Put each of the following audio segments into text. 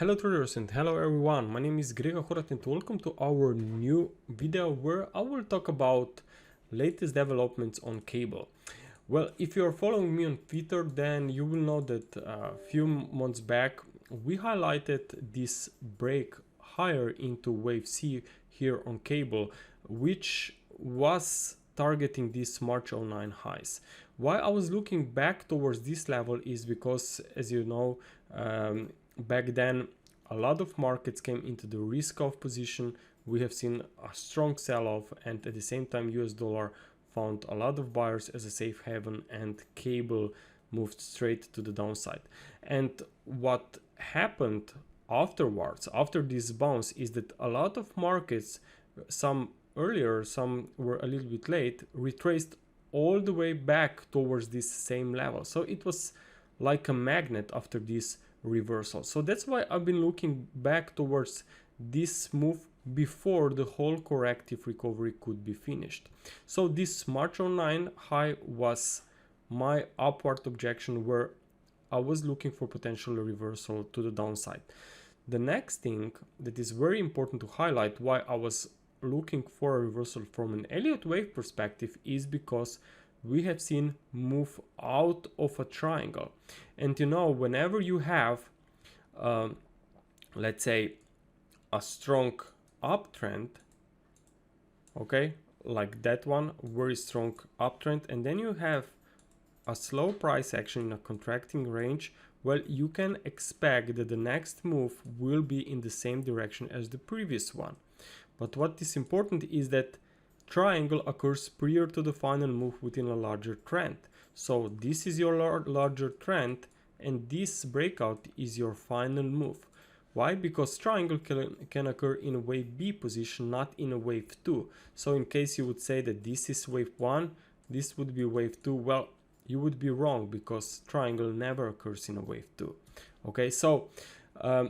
Hello traders and hello everyone, my name is Grega Horat and welcome to our new video where I will talk about latest developments on cable. Well, if you are following me on Twitter, then you will know that a few months back we highlighted this break higher into wave C here on cable, which was targeting these March 09 highs. Why I was looking back towards this level is because, as you know, back then a lot of markets came into the risk off position. We have seen a strong sell-off, and at the same time US dollar found a lot of buyers as a safe haven, and cable moved straight to the downside. And what happened afterwards, after this bounce, is that a lot of markets, some earlier, some were a little bit late, retraced all the way back towards this same level. So it was like a magnet after this reversal. So that's why I've been looking back towards this move before the whole corrective recovery could be finished. So this March 09 high was my upward objection, where I was looking for potential reversal to the downside. The next thing that is very important to highlight why I was looking for a reversal from an Elliott wave perspective is because we have seen move out of a triangle. And you know, whenever you have let's say a strong uptrend, okay, like that one, very strong uptrend, and then you have a slow price action in a contracting range, well, you can expect that the next move will be in the same direction as the previous one. But what is important is that triangle occurs prior to the final move within a larger trend. So this is your larger trend, and this breakout is your final move. Why? Because triangle can occur in a wave B position, not in a wave 2. So in case you would say that this is wave 1, this would be wave 2, well, you would be wrong, because triangle never occurs in a wave 2. Okay, so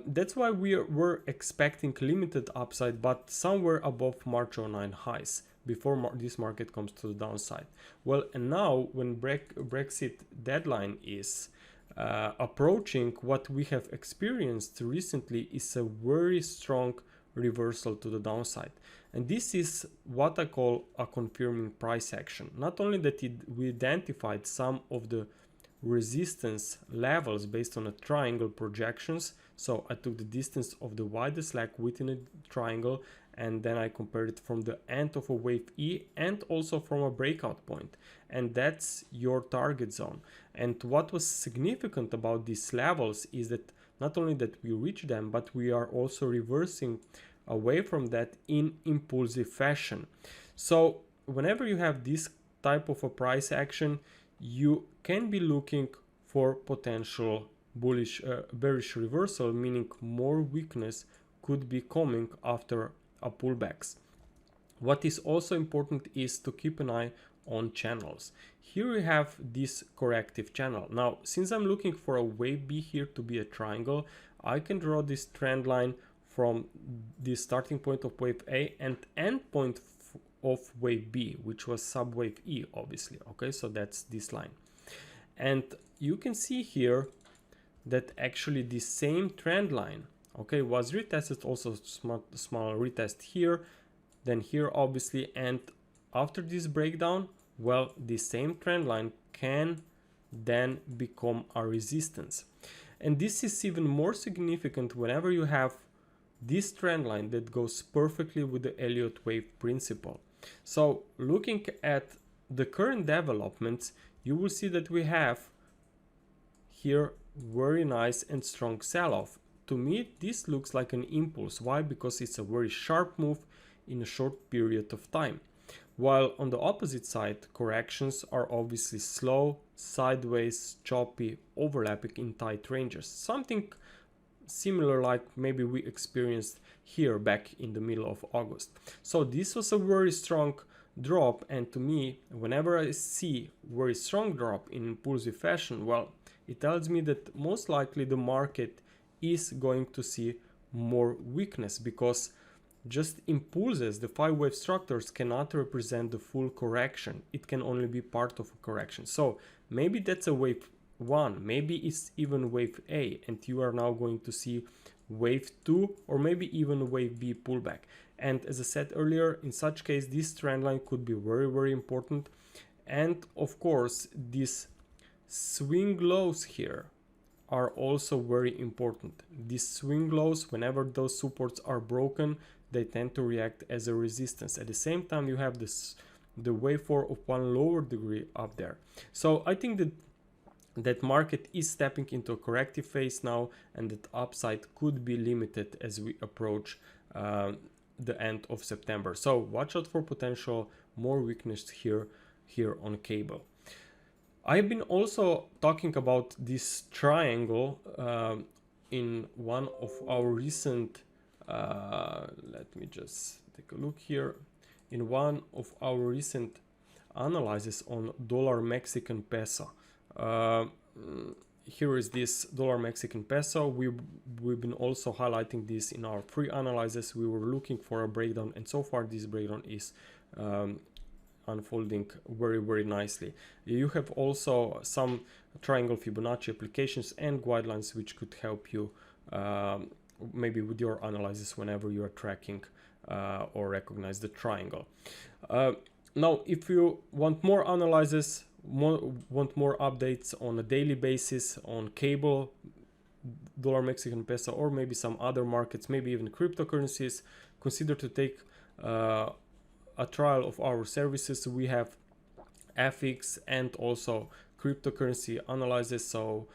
that's why we're expecting limited upside, but somewhere above March 09 highs before this market comes to the downside. Well, and now when Brexit deadline is approaching, what we have experienced recently is a very strong reversal to the downside. And this is what I call a confirming price action. Not only that we identified some of the resistance levels based on a triangle projections. So I took the distance of the widest leg within a triangle, and then I compared it from the end of a wave E and also from a breakout point. And that's your target zone. And what was significant about these levels is that not only that we reach them, but we are also reversing away from that in impulsive fashion. So whenever you have this type of a price action, you can be looking for potential bullish bearish reversal, meaning more weakness could be coming after a pullbacks. What is also important is to keep an eye on channels. Here we have this corrective channel. Now, since I'm looking for a wave B here to be a triangle, I can draw this trend line from the starting point of wave A and end point of wave B, which was subwave E, obviously. Okay, so that's this line. And you can see here that actually the same trend line, okay, was retested, also small retest here, then here obviously, and after this breakdown, well, the same trend line can then become a resistance. And this is even more significant whenever you have this trend line that goes perfectly with the Elliott wave principle. So looking at the current developments, you will see that we have here very nice and strong sell-off. To me, this looks like an impulse. Why? Because it's a very sharp move in a short period of time. While on the opposite side, corrections are obviously slow, sideways, choppy, overlapping in tight ranges. Something similar like maybe we experienced here back in the middle of August. So this was a very strong drop, and to me, whenever I see very strong drop in impulsive fashion, well, it tells me that most likely the market is going to see more weakness, because just impulses, the 5-wave structures, cannot represent the full correction. It can only be part of a correction. So maybe that's a wave 1, maybe it's even wave A, and you are now going to see wave 2 or maybe even wave B pullback. And as I said earlier, in such case, this trend line could be very important. And of course, these swing lows here are also very important. These swing lows, whenever those supports are broken, they tend to react as a resistance. At the same time, you have the wave 4 of one lower degree up there. So I think that market is stepping into a corrective phase now, and that upside could be limited as we approach the end of September. So watch out for potential more weakness here on cable. I've been also talking about this triangle in one of our recent let me just take a look here. In one of our recent analysis on dollar Mexican peso, here is this dollar Mexican peso. We've been also highlighting this in our free analysis. We were looking for a breakdown, and so far this breakdown is unfolding very nicely. You have also some triangle Fibonacci applications and guidelines which could help you maybe with your analysis whenever you are tracking or recognize the triangle. Now, if you want more analysis, want more updates on a daily basis on cable, dollar Mexican peso, or maybe some other markets, maybe even cryptocurrencies, consider to take a trial of our services. We have FX and also cryptocurrency analysis, so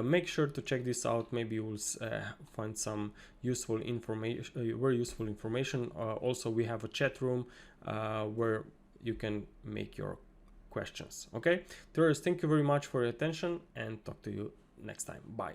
make sure to check this out. Maybe you will find some useful information, very useful information. Also, we have a chat room where you can make your questions. Okay, traders, thank you very much for your attention, and talk to you next time. Bye.